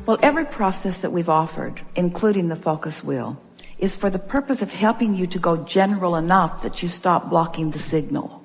Well, every process that we've offered, including the focus wheel, is for the purpose of helping you to go general enough that you stop blocking the signal.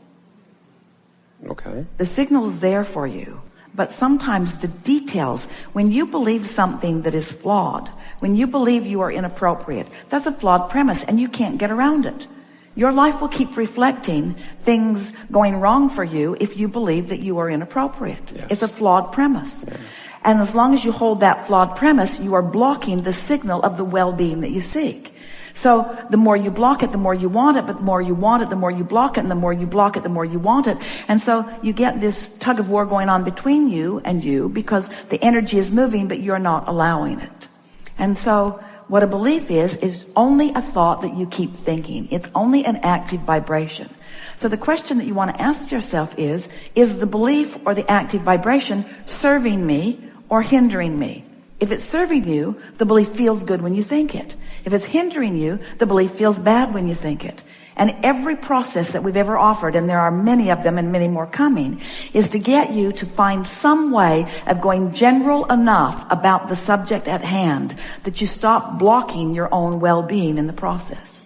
Okay. The signal is there for you, but sometimes the details, when you believe something that is flawed, when you believe you are inappropriate, that's a flawed premise and you can't get around it. Your life will keep reflecting things going wrong for you if you believe that you are inappropriate. Yes. It's a flawed premise. Yeah. And as long as you hold that flawed premise, you are blocking the signal of the well-being that you seek. So the more you block it, the more you want it, but the more you want it, the more you block it, and the more you block it, the more you want it. And so you get this tug of war going on between you and you because the energy is moving, but you're not allowing it. And so what a belief is only a thought that you keep thinking. It's only an active vibration. So the question that you want to ask yourself is the belief or the active vibration serving me or hindering me? If it's serving you, the belief feels good when you think it. If it's hindering you, the belief feels bad when you think it. And every process that we've ever offered, and there are many of them and many more coming, is to get you to find some way of going general enough about the subject at hand that you stop blocking your own well-being in the process.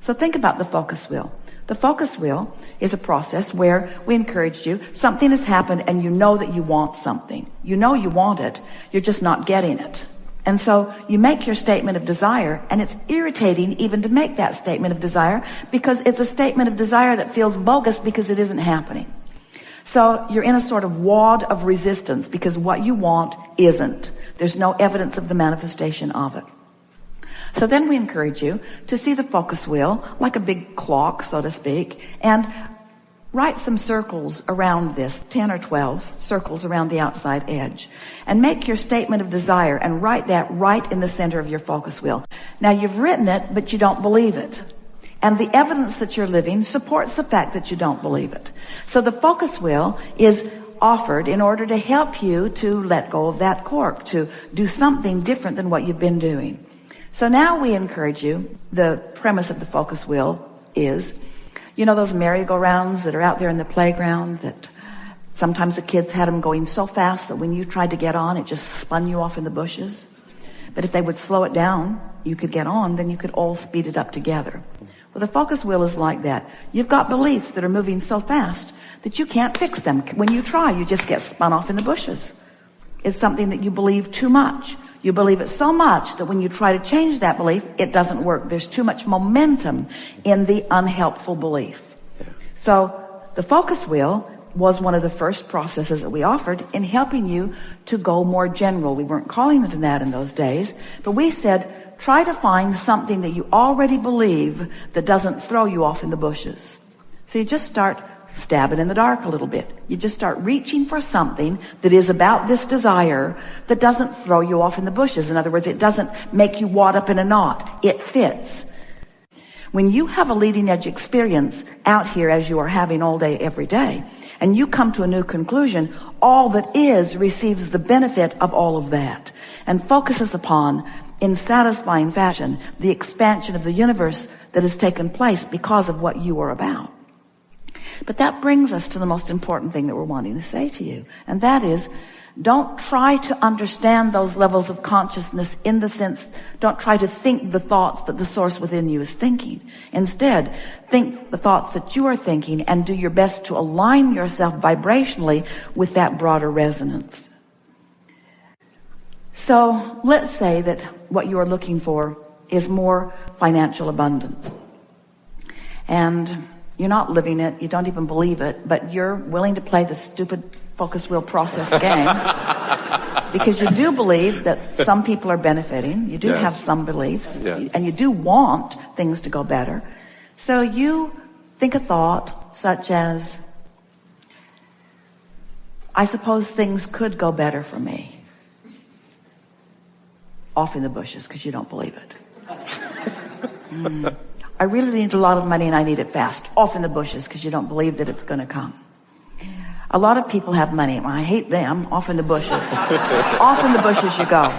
So think about the focus wheel. The focus wheel is a process where we encourage you, something has happened and you know that you want something. You know you want it, you're just not getting it. And so you make your statement of desire, and it's irritating even to make that statement of desire because it's a statement of desire that feels bogus because it isn't happening. So you're in a sort of wad of resistance because what you want isn't. There's no evidence of the manifestation of it. So then we encourage you to see the focus wheel like a big clock, so to speak, and write some circles around this, 10 or 12 circles around the outside edge, and make your statement of desire and write that right in the center of your focus wheel. Now you've written it, but you don't believe it. And the evidence that you're living supports the fact that you don't believe it. So the focus wheel is offered in order to help you to let go of that cork, to do something different than what you've been doing. So now we encourage you, the premise of the focus wheel is, you know those merry-go-rounds that are out there in the playground that sometimes the kids had them going so fast that when you tried to get on, it just spun you off in the bushes? But if they would slow it down, you could get on, then you could all speed it up together. Well, the focus wheel is like that. You've got beliefs that are moving so fast that you can't fix them. When you try, you just get spun off in the bushes. It's something that you believe too much. You believe it so much that when you try to change that belief, it doesn't work. There's too much momentum in the unhelpful belief. So the focus wheel was one of the first processes that we offered in helping you to go more general. We weren't calling it that in those days, but we said, try to find something that you already believe that doesn't throw you off in the bushes. So you just start stabbing in the dark a little bit. You just start reaching for something that is about this desire that doesn't throw you off in the bushes. In other words, it doesn't make you wad up in a knot. It fits. When you have a leading edge experience out here as you are having all day, every day, and you come to a new conclusion, all that is receives the benefit of all of that and focuses upon, in satisfying fashion, the expansion of the universe that has taken place because of what you are about. But that brings us to the most important thing that we're wanting to say to you. And that is, don't try to understand those levels of consciousness in the sense, don't try to think the thoughts that the source within you is thinking. Instead, think the thoughts that you are thinking and do your best to align yourself vibrationally with that broader resonance. So let's say that what you are looking for is more financial abundance. And you're not living it, you don't even believe it, but you're willing to play the stupid focus wheel process game because you do believe that some people are benefiting, you do have some beliefs, and you do want things to go better. So you think a thought such as, I suppose things could go better for me. Off in the bushes because you don't believe it. I really need a lot of money and I need it fast. Off in the bushes because you don't believe that it's going to come. A lot of people have money. Well, I hate them. Off in the bushes. Off in the bushes you go.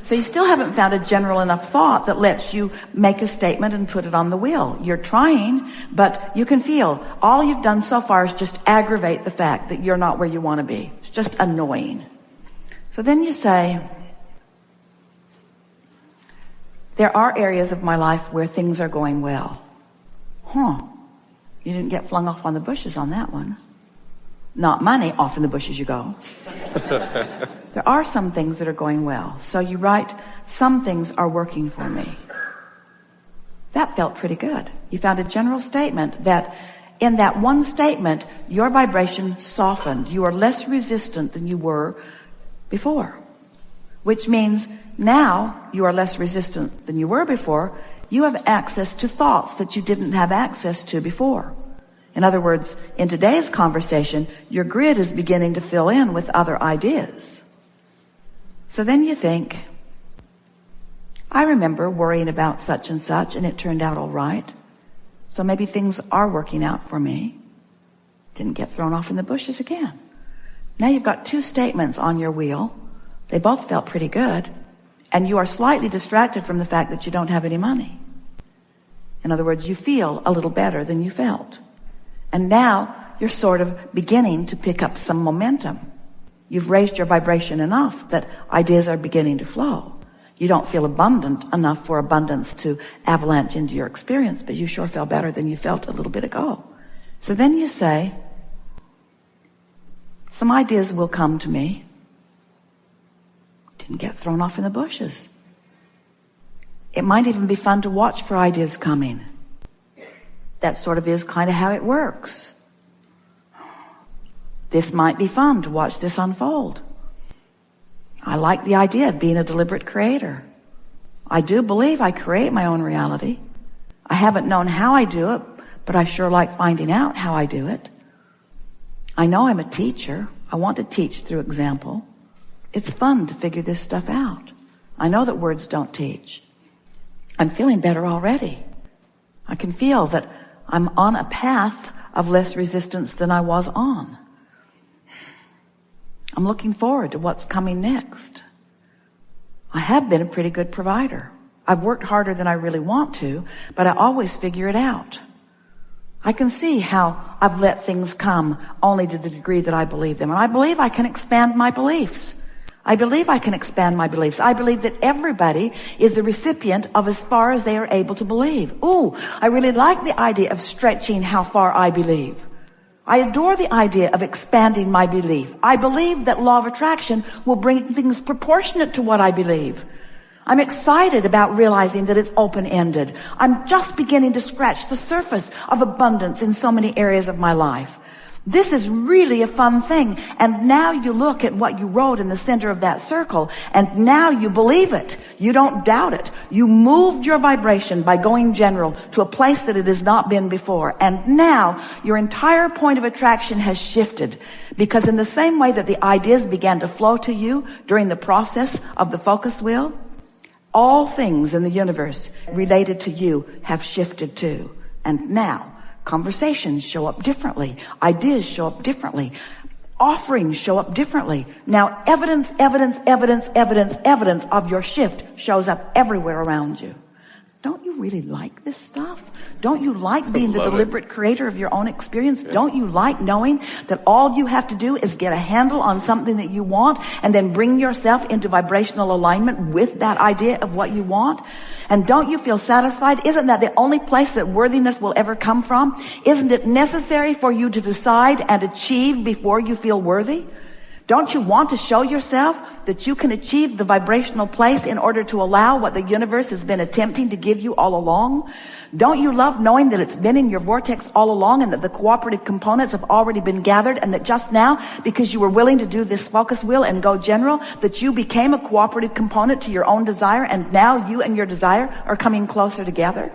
So you still haven't found a general enough thought that lets you make a statement and put it on the wheel. You're trying, but you can feel all you've done so far is just aggravate the fact that you're not where you want to be. It's just annoying. So then you say, there are areas of my life where things are going well. You didn't get flung off on the bushes on that one. Not money, off in the bushes you go. There are some things that are going well. So you write, some things are working for me. That felt pretty good. You found a general statement that in that one statement, your vibration softened. You are less resistant than you were before. Which means now you are less resistant than you were before. You have access to thoughts that you didn't have access to before. In other words, in today's conversation, your grid is beginning to fill in with other ideas. So then you think, I remember worrying about such and such, and it turned out all right. So maybe things are working out for me. Didn't get thrown off in the bushes again. Now you've got two statements on your wheel. They both felt pretty good. And you are slightly distracted from the fact that you don't have any money. In other words, you feel a little better than you felt. And now you're sort of beginning to pick up some momentum. You've raised your vibration enough that ideas are beginning to flow. You don't feel abundant enough for abundance to avalanche into your experience, but you sure feel better than you felt a little bit ago. So then you say, some ideas will come to me. Didn't get thrown off in the bushes. It might even be fun to watch for ideas coming. That sort of is kind of how it works. This might be fun to watch this unfold. I like the idea of being a deliberate creator. I do believe I create my own reality. I haven't known how I do it, but I sure like finding out how I do it. I know I'm a teacher. I want to teach through example. It's fun to figure this stuff out. I know that words don't teach. I'm feeling better already. I can feel that I'm on a path of less resistance than I was on. I'm looking forward to what's coming next. I have been a pretty good provider. I've worked harder than I really want to, but I always figure it out. I can see how I've let things come only to the degree that I believe them. And I believe I can expand my beliefs. I believe I can expand my beliefs. I believe that everybody is the recipient of as far as they are able to believe. Ooh, I really like the idea of stretching how far I believe. I adore the idea of expanding my belief. I believe that law of attraction will bring things proportionate to what I believe. I'm excited about realizing that it's open-ended. I'm just beginning to scratch the surface of abundance in so many areas of my life. This is really a fun thing. And now you look at what you wrote in the center of that circle, and now you believe it. You don't doubt it. You moved your vibration by going general to a place that it has not been before. And now your entire point of attraction has shifted. Because in the same way that the ideas began to flow to you during the process of the focus wheel, all things in the universe related to you have shifted too. And now conversations show up differently. Ideas show up differently. Offerings show up differently. Now evidence of your shift shows up everywhere around you. Don't you really like this stuff? Don't you like being the deliberate creator of your own experience? Yeah. Don't you like knowing that all you have to do is get a handle on something that you want and then bring yourself into vibrational alignment with that idea of what you want? And don't you feel satisfied? Isn't that the only place that worthiness will ever come from? Isn't it necessary for you to decide and achieve before you feel worthy? Don't you want to show yourself that you can achieve the vibrational place in order to allow what the universe has been attempting to give you all along? Don't you love knowing that it's been in your vortex all along and that the cooperative components have already been gathered, and that just now, because you were willing to do this focus wheel and go general, that you became a cooperative component to your own desire, and now you and your desire are coming closer together?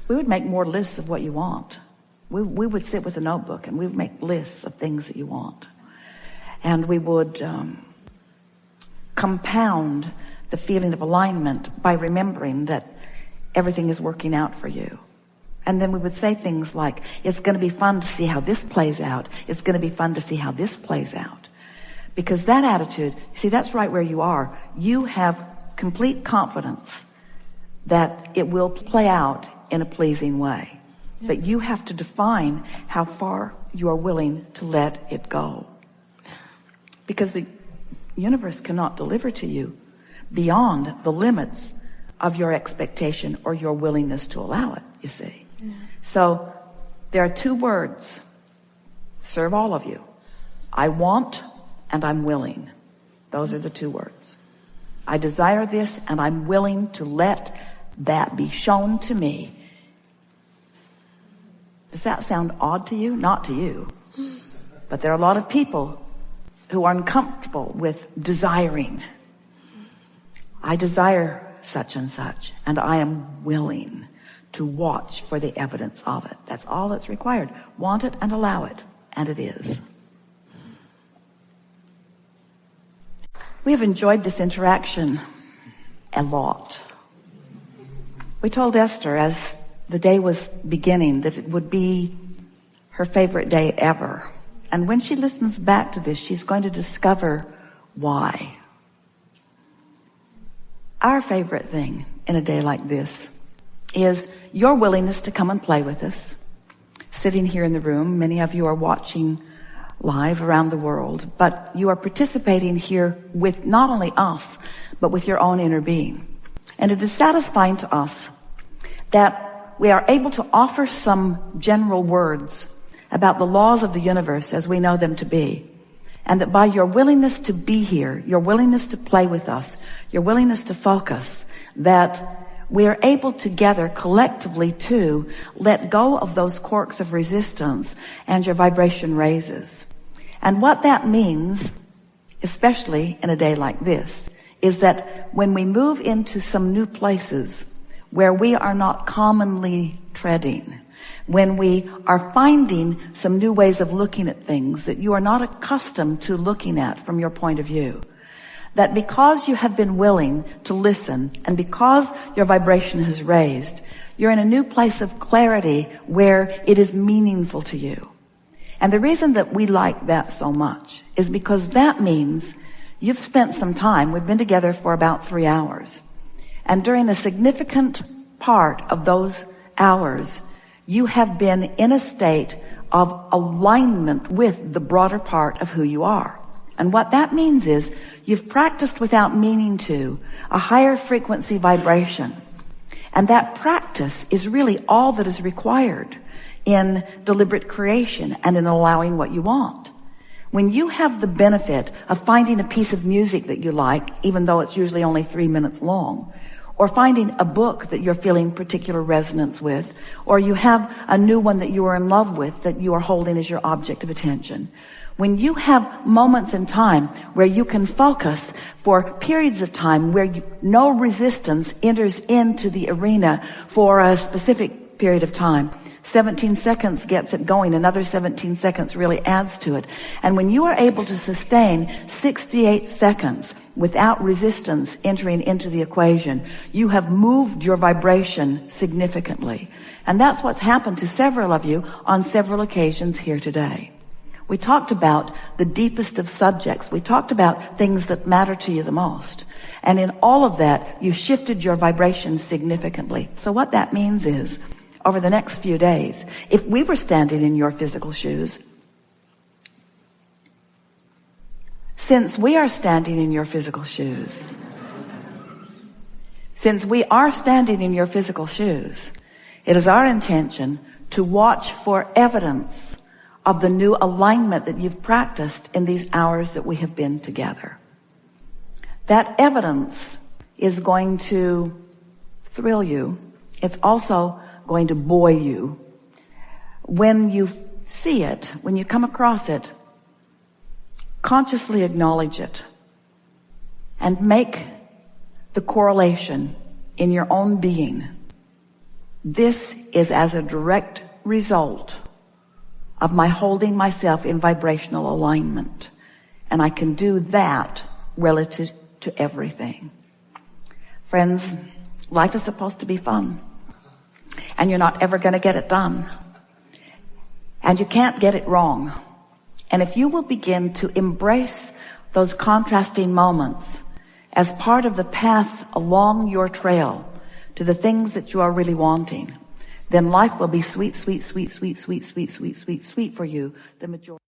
We would make more lists of what you want. We would sit with a notebook and we would make lists of things that you want. And we would compound the feeling of alignment by remembering that everything is working out for you. And then we would say things like, it's going to be fun to see how this plays out. It's going to be fun to see how this plays out. Because that attitude, see, that's right where you are. You have complete confidence that it will play out in a pleasing way. Yes. But you have to define how far you are willing to let it go. Because universe cannot deliver to you beyond the limits of your expectation or your willingness to allow it, you see. Yeah. So there are two words serve all of you. I want and I'm willing. Those are the two words. I desire this and I'm willing to let that be shown to me. Does that sound odd to you? Not to you. But there are a lot of people who are uncomfortable with desiring. I desire such and such, and I am willing to watch for the evidence of it. That's all that's required. Want it and allow it, and it is. We have enjoyed this interaction a lot. We told Esther as the day was beginning that it would be her favorite day ever. And when she listens back to this, she's going to discover why. Our favorite thing in a day like this is your willingness to come and play with us. Sitting here in the room, many of you are watching live around the world, but you are participating here with not only us, but with your own inner being. And it is satisfying to us that we are able to offer some general words about the laws of the universe as we know them to be. And that by your willingness to be here, your willingness to play with us, your willingness to focus, that we are able together collectively to let go of those corks of resistance and your vibration raises. And what that means, especially in a day like this, is that when we move into some new places where we are not commonly treading, when we are finding some new ways of looking at things that you are not accustomed to looking at from your point of view, that because you have been willing to listen and because your vibration has raised, you're in a new place of clarity where it is meaningful to you. And the reason that we like that so much is because that means you've spent some time. We've been together for about 3 hours. And during a significant part of those hours, you have been in a state of alignment with the broader part of who you are. And what that means is you've practiced without meaning to a higher frequency vibration. And that practice is really all that is required in deliberate creation and in allowing what you want. When you have the benefit of finding a piece of music that you like, even though it's usually only 3 minutes long, or finding a book that you're feeling particular resonance with, or you have a new one that you are in love with that you are holding as your object of attention. When you have moments in time where you can focus for periods of time where no resistance enters into the arena for a specific period of time, 17 seconds gets it going, another 17 seconds really adds to it. And when you are able to sustain 68 seconds without resistance entering into the equation, you have moved your vibration significantly. And that's what's happened to several of you on several occasions here today. We talked about the deepest of subjects. We talked about things that matter to you the most. And in all of that, you shifted your vibration significantly. So what that means is, over the next few days, if we were standing in your physical shoes, since we are standing in your physical shoes, it is our intention to watch for evidence of the new alignment that you've practiced in these hours that we have been together. That evidence is going to thrill you. It's also going to buoy you. When you see it, when you come across it, consciously acknowledge it and make the correlation in your own being. This is as a direct result of my holding myself in vibrational alignment. And I can do that relative to everything. Friends, life is supposed to be fun. And you're not ever going to get it done. And you can't get it wrong. And if you will begin to embrace those contrasting moments as part of the path along your trail to the things that you are really wanting, then life will be sweet, sweet, sweet, sweet, sweet, sweet, sweet, sweet, sweet for you the majority.